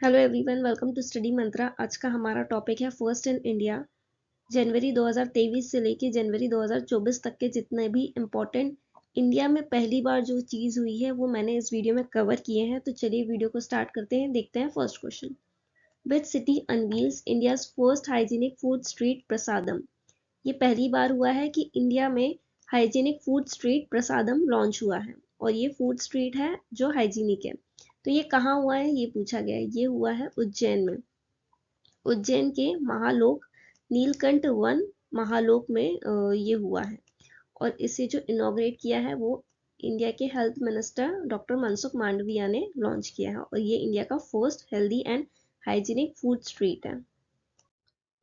Hello everyone, welcome to study Mantra. आज का हमारा टॉपिक है फर्स्ट इन इंडिया। जनवरी 2023 से लेके जनवरी 2024 तक के जितने भी इम्पोर्टेंट इंडिया में पहली बार जो चीज़ हुई है वो मैंने इस वीडियो में कवर किए हैं। तो चलिए वीडियो को स्टार्ट करते हैं। देखते हैं first question. Which city unveils India's first hygienic food street Prasadam. ये पहली बार हुआ है कि इंडिया में hygienic food street Prasadam launch हुआ है, और ये फूड स्ट्रीट है जो हाइजीनिक है। तो ये कहाँ हुआ है ये पूछा गया है। ये हुआ है उज्जैन में। उज्जैन के महालोक नीलकंठ वन महालोक में ये हुआ है। और इसे जो इनॉग्रेट किया है वो इंडिया के health minister doctor Mansukh Mandaviya ने लॉन्च किया है, और ये इंडिया का first healthy and hygienic food street है।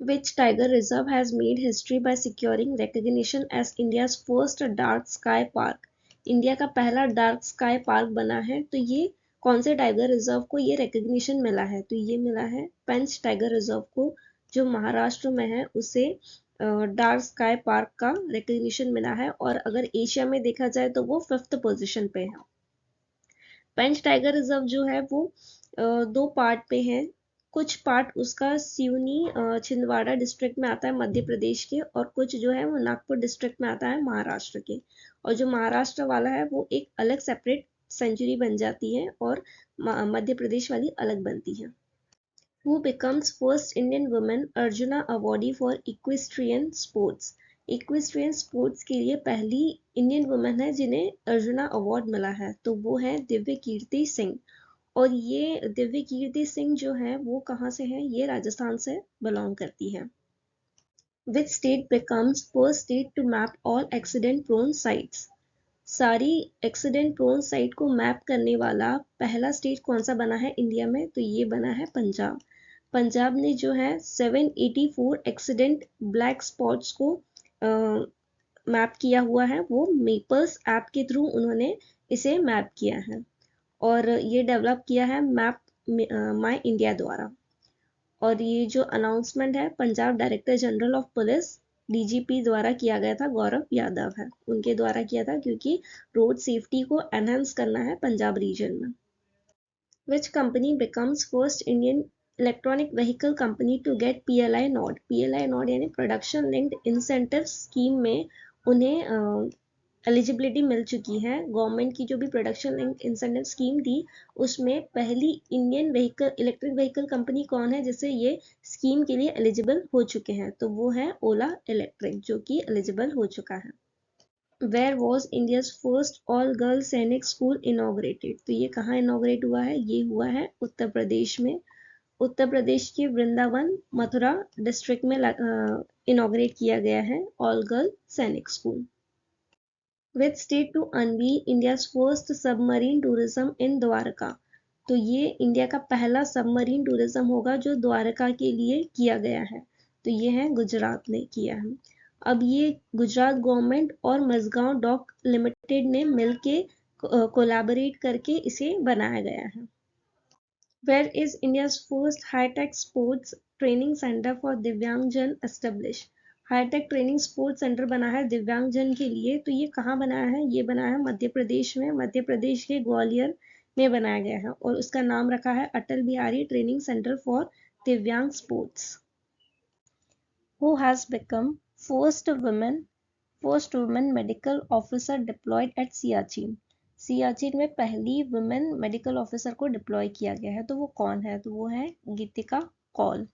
Which tiger reserve has made history by securing recognition as India's first dark sky park? India का पहला डार्क स्काई पार्क बना है। तो ये कौन से टाइगर रिजर्व को ये रिकग्निशन मिला है? तो ये मिला है पेंच टाइगर रिजर्व को, जो महाराष्ट्र में है, उसे डार्क स्काई पार्क का रिकग्निशन मिला है। और अगर एशिया में देखा जाए तो वो 5th पोजीशन पे है। पेंच टाइगर रिजर्व जो है वो दो पार्ट पे है। कुछ पार्ट उसका सिवनी छिंदवाड़ा डिस्ट्रिक्ट में आता है मध्य प्रदेश के, और कुछ जो है वो नागपुर डिस्ट्रिक्ट में आता है महाराष्ट्र के। और जो महाराष्ट्र वाला है वो एक अलग सेपरेट सेंचुरी बन जाती है, और मध्य प्रदेश वाली अलग बनती है। Who becomes first Indian woman Arjuna awardee for equestrian sports? Equestrian sports के लिए पहली इंडियन वुमेन है जिन्हें अर्जुना अवार्ड मिला है। तो वो है दिव्य कीर्ति सिंह। और ये दिव्य कीर्ति सिंह जो है वो कहाँ से है? ये राजस्थान से बिलोंग करती है। Which state becomes first state to map all accident prone sites? सारी एक्सीडेंट प्रोन साइट को मैप करने वाला पहला स्टेट कौन सा बना है इंडिया में? तो ये बना है पंजाब। पंजाब ने जो है 784 एक्सीडेंट ब्लैक स्पॉट्स को मैप किया हुआ है। वो मेपर्स ऐप के थ्रू उन्होंने इसे मैप किया है, और ये डेवलप किया है मैप माई इंडिया द्वारा। और ये जो अनाउंसमेंट है Punjab director general of police DGP द्वारा किया गया था, गौरव यादव है उनके द्वारा किया था, क्योंकि रोड सेफ्टी को एनहांस करना है पंजाब रीजन में। Which company becomes first Indian electronic vehicle company to get PLI nod? PLI nod यानी प्रोडक्शन लिंक्ड इंसेंटिव स्कीम में उन्हें एलिजिबिलिटी मिल चुकी है। गवर्नमेंट की जो भी प्रोडक्शन लिंक इंसेंटिव स्कीम थी उसमें पहली Indian vehicle electric vehicle company कौन है जिससे ये स्कीम के लिए एलिजिबल हो चुके हैं? तो वो है ओला इलेक्ट्रिक, जो कि एलिजिबल हो चुका है। Where was India's first all girls Sainik school inaugurated? तो ये कहाँ इनॉग्रेट हुआ है? ये हुआ है उत्तर प्रदेश में। उत्तर प्रदेश के वृंदावन मथुरा डिस्ट्रिक्ट में इनॉग्रेट किया गया है all girl Sainik school. Which state to unveil India's first submarine tourism in Dwarka? तो ये इंडिया का पहला सबमरीन टूरिज्म होगा जो द्वारका के लिए किया गया है। तो ये है गुजरात ने किया है। अब ये गुजरात गवर्नमेंट और मजगांव डॉक लिमिटेड ने मिलके कोलैबोरेट करके इसे बनाया गया है। Where is India's first high tech sports training centre for दिव्यांगजन establish? High tech training sports centre बना है दिव्यांगजन के लिए। तो ये कहाँ बनाया है? ये बनाया है मध्य प्रदेश में। मध्य प्रदेश के ग्वालियर में बनाया गया है, और उसका नाम रखा है Atal Bihari training centre for दिव्यांग sports. Who has become first women medical officer diploid eight Siachen? Siachen में पहली वुमेन मेडिकल ऑफिसर को डिप्लॉय किया गया है। तो वो कौन है? तो वो है गीतिका कौल।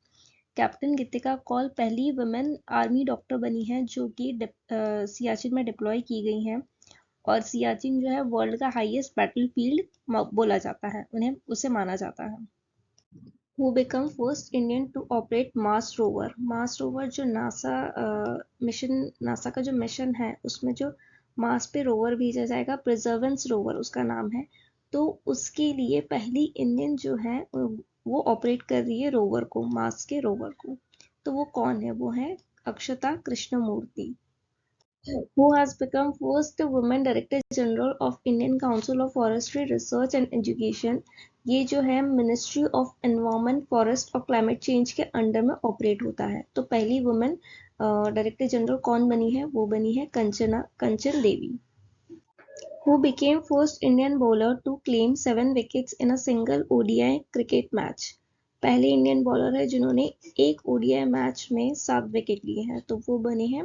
कैप्टन गीतिका कौल पहली वुमेन आर्मी डॉक्टर बनी है जो कि सियाचिन में डिप्लॉय की गई हैं। और सियाचिन जो है वर्ल्ड का हाईएस्ट बैटलफील्ड बोला जाता है, उन्हें उसे माना जाता है। Who become first Indian to operate Mars rover? Mars rover जो नासा का जो मिशन है उसमें जो मार्स पे रोवर भेजा जाएगा, परसेवरेंस रोवर उसका नाम है। तो उसके लिए पहली इंडियन जो है वो ऑपरेट कर रही है रोवर को, मार्स के रोवर को। तो वो कौन है? वो है अक्षता Krishnamurthy. Who has become first woman director general of Indian Council of Forestry Research and Education? ये जो है मिनिस्ट्री ऑफ एनवायरमेंट फॉरेस्ट और क्लाइमेट चेंज के अंडर में ऑपरेट होता है। तो पहली वुमेन डायरेक्टर जनरल कौन बनी है? वो बनी है Kanchan Devi. Who became first Indian bowler to claim 7 wickets in a single ODI cricket match? पहले इंडियन बॉलर है जिन्होंने एक ओडीआई मैच में 7 विकेट लिए हैं, तो वो बने हैं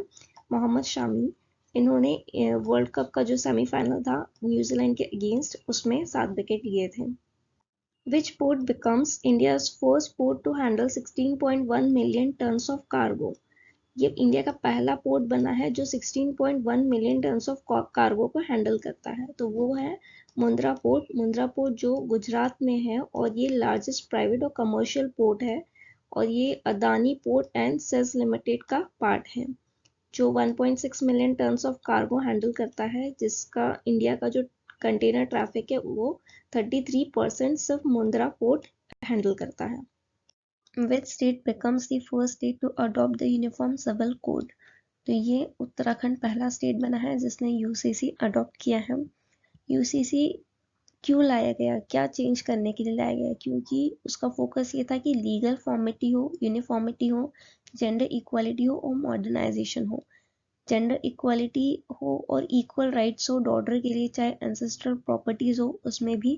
मोहम्मद शामी। इन्होंने वर्ल्ड कप का जो सेमीफाइनल था न्यूजीलैंड के अगेंस्ट, उसमें 7 विकेट लिए थे। Which port becomes India's first port to handle 16.1 million tons of cargo? ये इंडिया का पहला पोर्ट बना है जो 16.1 मिलियन टन्स ऑफ कार्गो को हैंडल करता है, तो वो है मुंद्रा पोर्ट। मुंद्रा पोर्ट जो गुजरात में है और ये लार्जेस्ट प्राइवेट और कमर्शियल पोर्ट है, और ये Adani port and says limited का पार्ट है, जो 1.6 million tons of cargo handle करता है, जिसका इंडिया का जो कंटेनर ट्रैफिक है वो 33% सिर्फ मुंद्रा पोर्ट हैंडल करता है। Which state becomes the first state to adopt the Uniform Civil Code? तो ये उत्तराखंड पहला स्टेट बना है जिसने यूसीसी अडॉप्ट किया है। यूसीसी क्यों लाया गया, क्या चेंज करने के लिए लाया गया? क्योंकि उसका फोकस ये था कि लीगल फॉर्मिटी हो, यूनिफॉर्मिटी हो, जेंडर इक्वालिटी हो और मॉडर्नाइजेशन हो। जेंडर इक्वालिटी हो और इक्वल राइट्स हो डॉटर के लिए, चाहे एंसेस्ट्रल प्रॉपर्टीज हो उसमें भी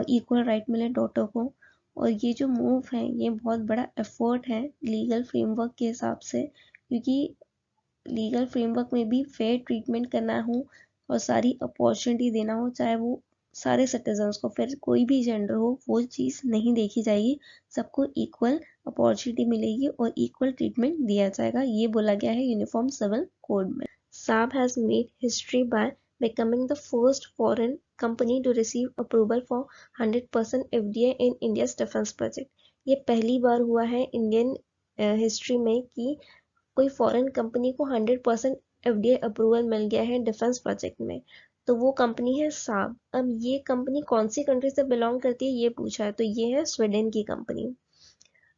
इक्वल राइट मिले डॉटर को। और ये जो मूव है ये बहुत बड़ा एफर्ट है लीगल फ्रेमवर्क के हिसाब से, क्योंकि लीगल फ्रेमवर्क में भी फेयर ट्रीटमेंट करना हो और सारी अपॉर्चुनिटी देना हो, चाहे वो सारे सिटीजन्स को, फिर कोई भी जेंडर हो वो चीज़ नहीं देखी जाएगी, सबको इक्वल अपॉर्चुनिटी मिलेगी और इक्वल ट्रीटमेंट दिया जाएगा, ये बोला गया है यूनिफॉर्म सिविल कोड में। Saab has made history by becoming the first foreign company to receive approval for 100% FDA in India's defense project. ये पहली बार हुआ है इंडियन हिस्ट्री में कि कोई फॉरेन कंपनी को 100% एफडीए अप्रूवल मिल गया है डिफेंस प्रोजेक्ट में, तो वो कंपनी है साब। अब ये कंपनी कौन सी कंट्री से बिलोंग करती है ये पूछा है, तो ये है स्वीडन की कंपनी।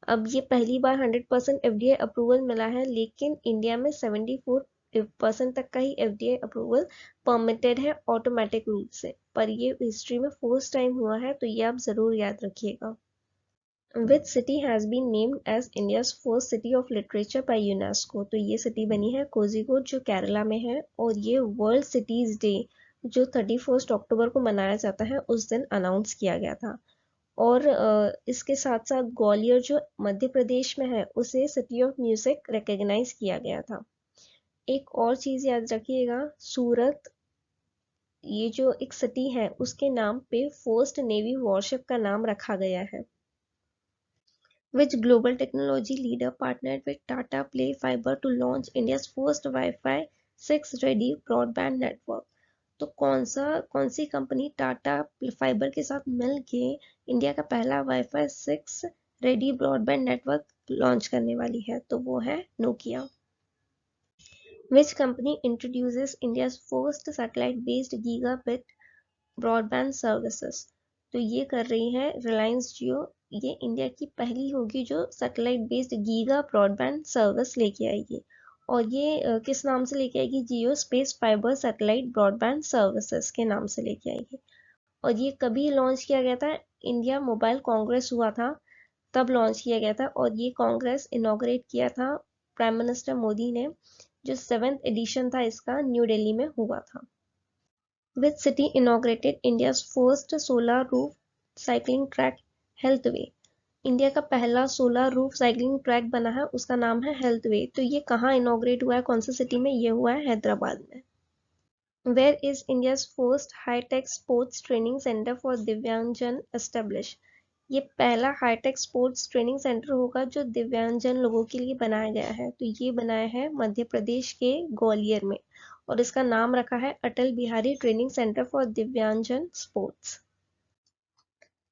अब ये पहली बार 100% एफडीए अप्रूवल मिला है, लेकिन इंडिया में 74% तक का ही एफडीए अप्रूवल परमिटेड है ऑटोमेटिक रूप से, पर ये हिस्ट्री में फर्स्ट टाइम हुआ है, तो ये आप जरूर याद रखिएगा। Which city has been named as India's first city of literature by UNESCO? तो ये सिटी बनी है कोझिकोड जो केरला में है, और ये वर्ल्ड सिटीज डे जो 31 अक्टूबर को मनाया जाता है उस दिन अनाउंस किया गया था। और इसके साथ साथ ग्वालियर जो मध्य प्रदेश में है उसे सिटी ऑफ म्यूजिक रिकॉग्नाइज किया गया था। एक और चीज याद रखिएगा, सूरत ये जो एक सिटी है उसके नाम पे फर्स्ट नेवी वॉरशिप का नाम रखा गया है। Which global technology leader partnered with Tata Play Fiber to launch India's first Wi-Fi 6 ready broadband network? तो कौन सी कंपनी टाटा फाइबर के साथ मिलके इंडिया का पहला wifi 6 ready broadband network launch करने वाली है? तो वो है Nokia. Which company introduces India's first satellite-based gigabit broadband services? तो ये कर रही है रिलायंस जियो। ये इंडिया की पहली होगी जो satellite based giga broadband service लेके आएगी, और ये किस नाम से लेके आएगी? Jio space fibre satellite broadband services के नाम से लेके आएगी। और ये कभी लॉन्च किया गया था? इंडिया मोबाइल कांग्रेस हुआ था तब लॉन्च किया गया था, और ये कांग्रेस इनॉग्रेट किया था प्राइम मिनिस्टर मोदी ने, जो 7th एडिशन था इसका न्यू दिल्ली में हुआ था। Which city inaugurated India's first solar roof cycling track, Healthway? India का पहला सोलर रूफ साइकिलिंग ट्रैक बना है, उसका नाम है हेल्थवे। तो ये कहाँ इनॉग्रेट हुआ है, कौन सी सिटी में? ये हुआ है हैदराबाद में। Where is India's first high-tech sports training center for दिव्यांगजन established? ये पहला हाईटेक स्पोर्ट्स ट्रेनिंग सेंटर होगा जो दिव्यांगजन लोगों के लिए बनाया गया है, तो ये बनाया है मध्य प्रदेश के ग्वालियर में, और इसका नाम रखा है Atal Bihari training centre for दिव्यांगजन sports.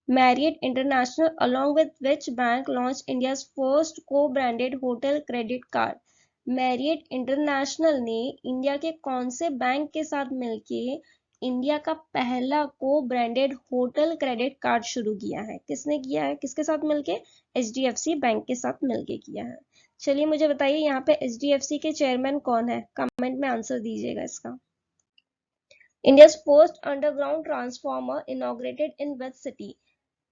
Marriott International along with which bank launched India's first co-branded hotel credit card? Marriott International ने इंडिया के कौन से बैंक के साथ मिलके इंडिया का पहला को ब्रांडेड होटल क्रेडिट कार्ड शुरू किया है? किसने किया है, किसके साथ मिलके? HDFC बैंक के साथ मिलके किया है। चलिए मुझे बताइए यहाँ पे HDFC के चेयरमैन कौन है? कमेंट में आंसर दीजिएगा इसका। India's first underground transformer inaugurated in which city?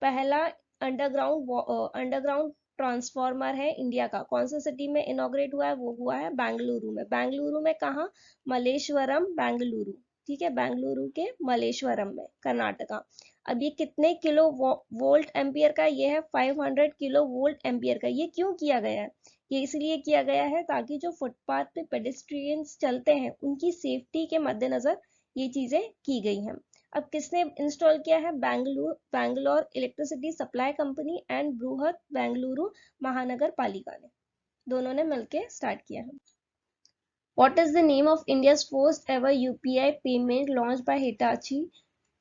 पहला अंडरग्राउंड ट्रांसफॉर्मर है इंडिया का, कौन सा सिटी में इनॉग्रेट हुआ है? वो हुआ है बेंगलुरु में। बेंगलुरु में कहाँ? मलेश्वरम बेंगलुरु, ठीक है, बेंगलुरु के मलेश्वरम में, कर्नाटका। अब ये कितने किलो वोल्ट एम्पियर का, ये है 500 किलो वोल्ट एम्पियर का। ये क्यों किया गया है? ये इसलिए किया गया है ताकि जो फुटपाथ पे पेडेस्ट्रियंस चलते हैं उनकी सेफ्टी के मद्देनजर ये चीजें की गई हैं। अब किसने इंस्टॉल किया है? Bangalore electricity supply company and बृहत बेंगलुरु महानगर पालिका ने, दोनों ने मिलकर स्टार्ट किया है। What is the name of India's first ever UPI payment launched by Hitachi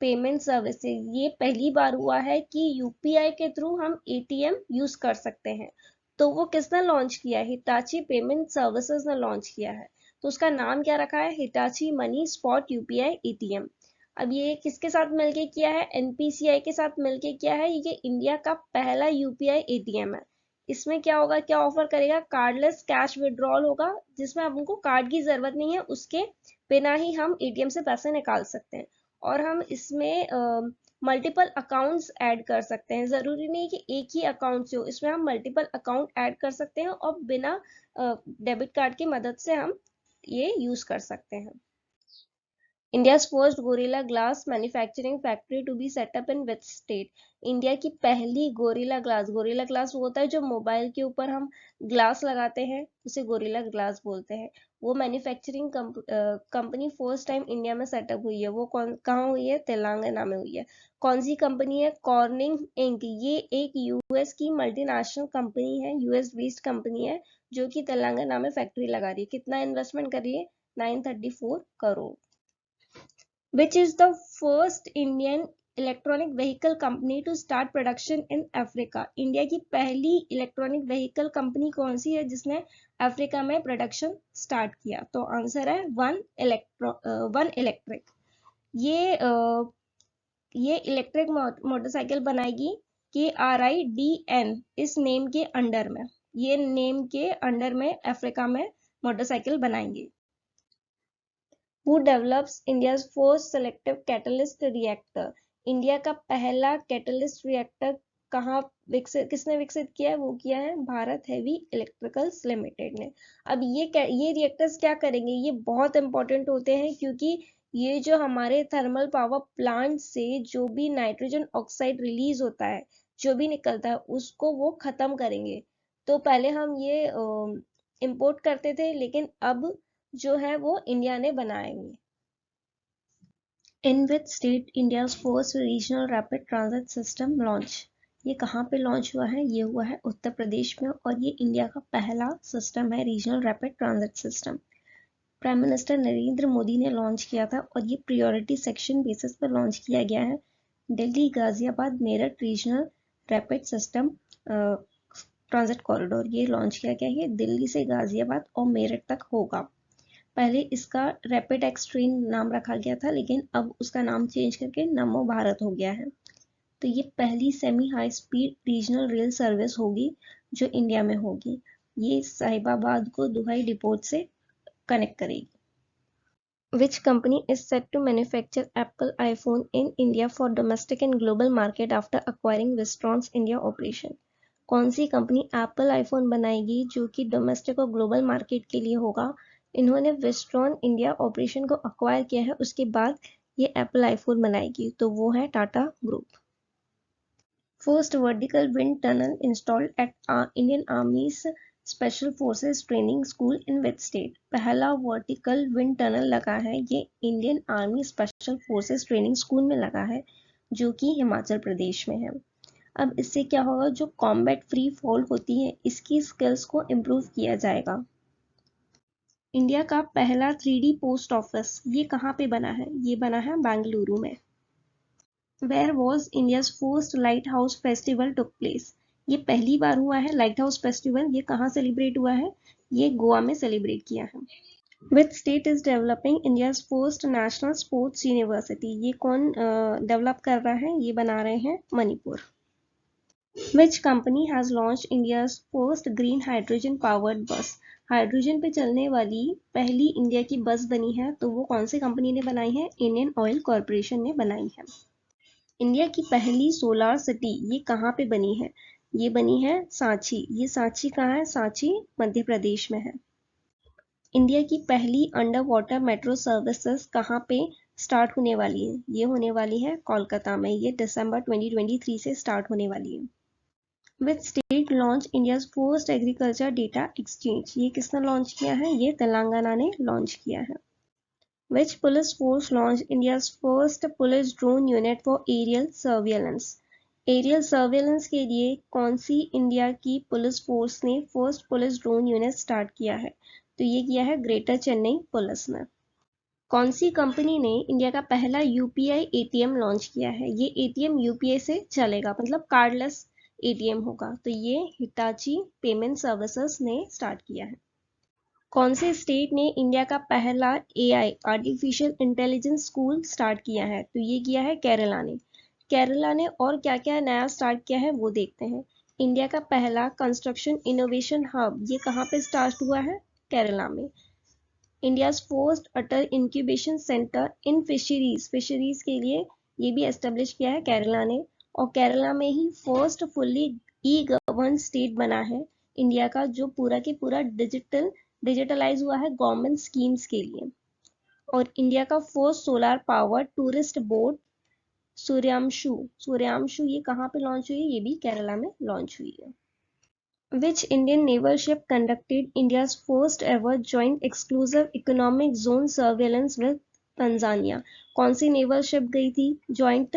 payment services? ये पहली बार हुआ है कि यूपीआई के थ्रू हम एटीएम यूज कर सकते हैं। तो वो किसने लॉन्च किया है? हिटाची पेमेंट सर्विसेज ने लॉन्च किया है। तो उसका नाम क्या रखा है? Hitachi money spot UPI ATM. अब ये किसके साथ मिलके किया है? एनपीसीआई के साथ मिलके किया है। ये इंडिया का पहला यूपीआई एटीएम है। इसमें क्या होगा, क्या ऑफर करेगा? कार्डलेस कैश विड्रॉल होगा, जिसमें हमको कार्ड की जरूरत नहीं है, उसके बिना ही हम एटीएम से पैसे निकाल सकते हैं। और हम इसमें मल्टीपल अकाउंट्स ऐड कर सकते हैं। जरूरी नहीं कि एक ही अकाउंट से हो, इसमें हम मल्टीपल अकाउंट ऐड कर सकते हैं और बिना डेबिट कार्ड की मदद से हम ये यूज कर सकते हैं। India's first Gorilla Glass manufacturing factory to be set up in which state? India की पहली गोरिल्ला ग्लास वो होता है जो मोबाइल के ऊपर हम ग्लास लगाते हैं, उसे गोरिल्ला ग्लास बोलते हैं। वो manufacturing company first time India में सेटअप हुई है। वो कहाँ हुई है? तेलंगाना में हुई है। कौन सी कंपनी है? Corning Inc. ये एक यूएस की मल्टीनेशनल कंपनी है, यूएस बेस्ड कंपनी है, जो कि तेलंगाना में फैक्ट्री लगा रही है। कितना इन्वेस्टमेंट कर रही है? 934 crore. Which is the first Indian electronic vehicle company to start production in Africa? India की पहली इलेक्ट्रॉनिक व्हीकल कंपनी कौन सी है जिसने अफ्रीका में प्रोडक्शन स्टार्ट किया? तो आंसर है वन इलेक्ट्रिक। ये इलेक्ट्रिक मोटरसाइकिल बनाएगी KRIDN इस नेम के अंडर में। ये नेम के अंडर में अफ्रीका में मोटरसाइकिल बनाएंगे। Who develops India's first selective catalyst reactor? India का पहला कैटलिस्ट रिएक्टर किसने विकसित किया है? वो किया है भारत हेवी इलेक्ट्रिकल्स लिमिटेड ने। अब ये रिएक्टर्स क्या करेंगे? ये बहुत इंपॉर्टेंट होते हैं, क्योंकि ये जो हमारे थर्मल पावर प्लांट से जो भी नाइट्रोजन ऑक्साइड रिलीज होता है, जो भी निकलता है, उसको वो खत्म करेंगे। तो पहले हम ये इंपोर्ट करते थे, लेकिन अब जो है वो इंडिया ने बनाएंगे। In which state India's first regional rapid transit system launch? ये कहाँ पे लॉन्च हुआ है? ये हुआ है उत्तर प्रदेश में, और ये इंडिया का पहला सिस्टम है, regional rapid transit system. Prime minister Narendra Modi ने लॉन्च किया था, और ये प्रायोरिटी सेक्शन बेसिस पर लॉन्च किया गया है। Delhi Ghaziabad Meerut regional rapid system transit corridor ये लॉन्च किया गया है। दिल्ली से गाजियाबाद और मेरठ तक होगा। पहले इसका रैपिड एक्स ट्रेन नाम रखा गया था, लेकिन अब उसका नाम चेंज करके नमो भारत हो गया है। तो ये पहली semi high speed regional rail service होगी जो इंडिया में होगी। ये साहिबाबाद को दुहाई डिपोट से कनेक्ट करेगी। Which company is set to manufacture Apple iPhone in India for domestic and global market after acquiring Wistron's India operation? कौन सी कंपनी एप्पल आईफोन बनाएगी जो कि डोमेस्टिक और ग्लोबल मार्केट के लिए होगा? इन्होंने विस्ट्रॉन इंडिया ऑपरेशन को अक्वायर किया है, उसके बाद ये एप्पल आईफोन बनाएगी, तो वो है Tata group. First vertical wind tunnel installed at Indian आर्मीज special forces training school in which state? पहला वर्टिकल विंड टनल लगा है, ये Indian army special forces training school में लगा है, जो कि हिमाचल प्रदेश में है। अब इससे क्या होगा? जो कॉम्बैट फ्री फॉल होती है, इसकी स्किल्स को इम्प्रूव किया जाएगा। इंडिया का पहला 3D पोस्ट ऑफिस ये कहाँ पे बना है? ये बना है बेंगलुरु में। Where was India's first light house festival took place? ये पहली बार हुआ है लाइट हाउस फेस्टिवल। ये कहाँ सेलिब्रेट हुआ है? ये गोवा में सेलिब्रेट किया है। Which state is developing India's first national sports university? ये कौन डेवलप कर रहा है? ये बना रहे हैं Manipur. Which company has launched India's first green hydrogen powered bus? Hydrogen पे चलने वाली पहली इंडिया की बस बनी है, तो वो कौन सी कंपनी ने बनाई है? इंडियन ऑयल कॉर्पोरेशन ने बनाई है। इंडिया की पहली सोलार सिटी ये कहाँ पे बनी है? ये बनी है सांची। ये सांची कहाँ है? सांची मध्य प्रदेश में है। इंडिया की पहली अंडर वाटर मेट्रो सर्विसेज कहाँ पे स्टार्ट होने वाली है? ये होने वाली है कोलकाता में, ये दिसंबर 2023 से स्टार्ट होने वाली है। Which state launch India first agriculture data exchange? ये किसने लॉन्च किया है? ये तेलंगाना ने लॉन्च किया है। Which police force launched India's first police drone unit for aerial surveillance? Aerial surveillance के लिए कौन सी इंडिया की पुलिस फोर्स ने first police drone unit start किया है? तो ये किया है ग्रेटर चेन्नई पुलिस ने। कौन सी कंपनी ने इंडिया का पहला यूपीआई एटीएम लॉन्च किया है? ये एटीएम यूपीआई से चलेगा, मतलब कार्डलेस एटीएम होगा। तो ये हिटाची पेमेंट सर्विसेज ने स्टार्ट किया है। कौन से स्टेट ने इंडिया का पहला AI artificial intelligence school start किया है? तो ये किया है केरला ने। केरला ने और क्या क्या नया स्टार्ट किया है वो देखते हैं। इंडिया का पहला कंस्ट्रक्शन इनोवेशन हब, ये कहाँ पे स्टार्ट हुआ है? केरला में। India first Atal incubation centre in fisheries, fisheries के लिए ये भी एस्टेब्लिश किया है केरला ने। और केरला में ही फर्स्ट फुल्ली ई गवर्न स्टेट बना है इंडिया का, जो पूरा के पूरा डिजिटलाइज हुआ है गवर्नमेंट स्कीम्स के लिए। और इंडिया का first solar power tourist boat Suryanshu ये कहाँ पे लॉन्च हुई है? ये भी केरला में लॉन्च हुई है। Which Indian naval ship conducted India's first ever joint exclusive economic zone surveillance with Tanzania? कौन सी नेवल शिप गई थी joint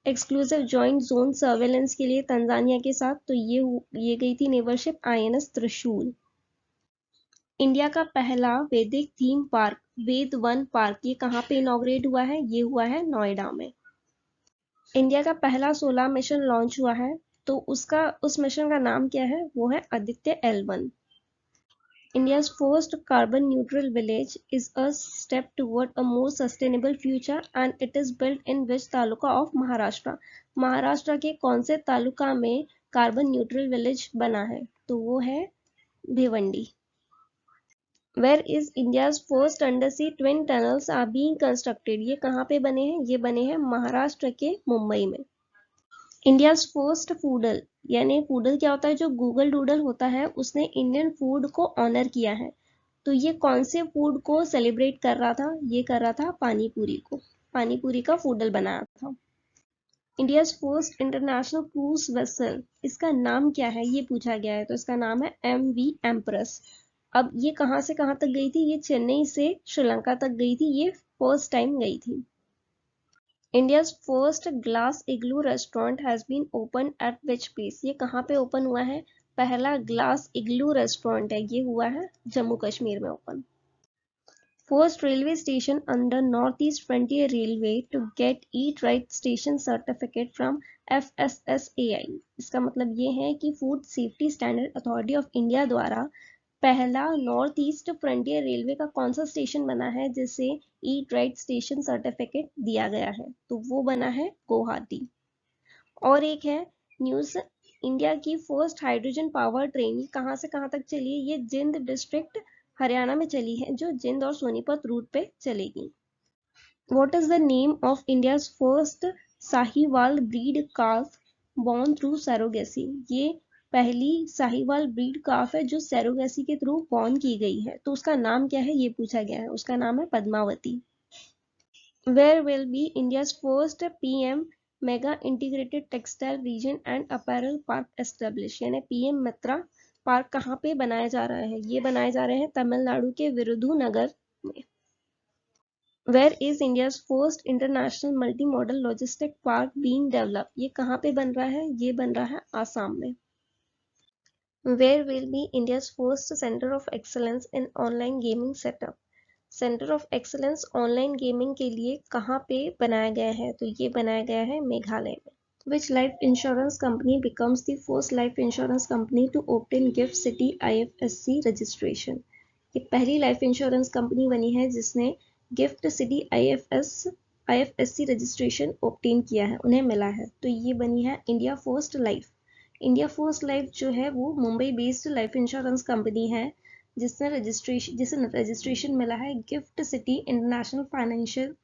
exclusive joint zone surveillance के लिए तंजानिया के साथ? तो ये गई थी नेवल शिप आईएनएस त्रिशूल। इंडिया का पहला वैदिक थीम पार्क वेद वन पार्क, ये कहाँ पे इनॉग्रेट हुआ है? ये हुआ है नोएडा में। इंडिया का पहला सोलर मिशन लॉन्च हुआ है, तो उस मिशन का नाम क्या है? वो है Aditya L1। India's first carbon neutral village is a step toward a more sustainable future and it is built in which taluka of Maharashtra? Maharashtra के कौन से तालुका में कार्बन न्यूट्रल विलेज बना है? तो वो है Bhiwandi. Where is India's first undersea twin tunnels are being constructed? ये कहाँ पे बने हैं? ये बने हैं महाराष्ट्र के मुंबई में। इंडिया फर्स्ट फूडल, यानी फूडल क्या होता है? जो गूगल डूडल होता है, उसने इंडियन फूड को ऑनर किया है। तो ये कौन से फूड को सेलिब्रेट कर रहा था? ये कर रहा था पानीपुरी को, पानीपुरी का फूडल बनाया था। India first international cruise vessel, इसका नाम क्या है? ये पूछा गया है। तो इसका नाम है MV एम्प्रेस। अब ये कहाँ से कहाँ तक गई थी? ये चेन्नई से श्रीलंका तक गई थी, ये फर्स्ट टाइम गई थी। India's first glass igloo restaurant has been opened at which place? ये कहाँ पे ओपन हुआ है? पहला ग्लास इग्लू रेस्टोरेंट है, ये हुआ है जम्मू कश्मीर में open. First railway station under Northeast Frontier Railway to get Eat Right Station Certificate from FSSAI। इसका मतलब ये है कि food safety standard authority of India द्वारा पहला नॉर्थ ईस्ट फ्रंटियर रेलवे का कौन सा स्टेशन बना है जिसे ईट राइट स्टेशन सर्टिफिकेट दिया गया है? तो वो बना है गुवाहाटी। और एक है न्यूज, इंडिया की फर्स्ट हाइड्रोजन पावर ट्रेन कहाँ से कहाँ तक चली है? ये जिंद डिस्ट्रिक्ट हरियाणा में चली है, जो जिंद और सोनीपत रूट पे चलेगी। What is the name of India's first Sahiwal breed calf born through surrogacy? ये पहली साहिवाल ब्रीड काफ है जो सरोगेसी के थ्रू बॉर्न की गई है। तो उसका नाम क्या है? ये पूछा गया है। उसका नाम है Padmavati. Where will be India's first PM mega integrated textile region and apparel park establish? यानी PM मित्रा पार्क कहाँ पे बनाया जा रहा है? ये बनाए जा रहे हैं तमिलनाडु के विरुधुनगर में। Where is India's first international multimodal logistic park being developed? ये कहाँ पे बन रहा है? ये बन रहा है आसाम में। Where will be India's first center of excellence in online gaming setup? Center of excellence online gaming के लिए कहाँ पे बनाया गया है? तो ये बनाया गया है मेघालय में। Which life insurance company becomes the first life insurance company to obtain GIFT City IFSC registration? ये पहली लाइफ इंश्योरेंस कंपनी बनी है जिसने gift city IFSC registration obtain किया है, उन्हें मिला है। तो ये बनी है India first life. India first life जो है वो Mumbai based life insurance company है जिसे रजिस्ट्रेशन मिला है gift city international financial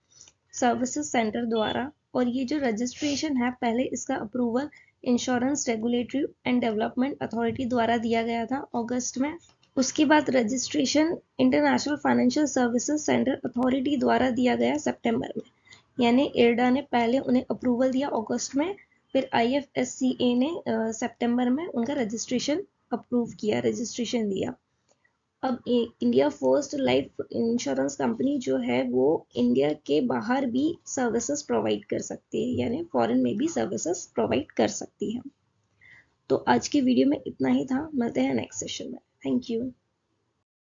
services centre द्वारा। और ये जो रजिस्ट्रेशन है, पहले इसका approval insurance regulatory and development authority द्वारा दिया गया था अगस्त में उसके बाद registration international financial services centre authority द्वारा दिया गया सितंबर में, यानी इरडा ने पहले उन्हें अप्रूवल दिया अगस्त में, फिर IFSCA ने सितंबर में उनका रजिस्ट्रेशन अप्रूव किया, रजिस्ट्रेशन दिया। अब India first life insurance company जो है वो इंडिया के बाहर भी सर्विसेज प्रोवाइड कर सकती है, यानी फॉरेन में भी सर्विसेज प्रोवाइड कर सकती है। तो आज की वीडियो में इतना ही था, मिलते हैं नेक्स्ट सेशन में। Thank you.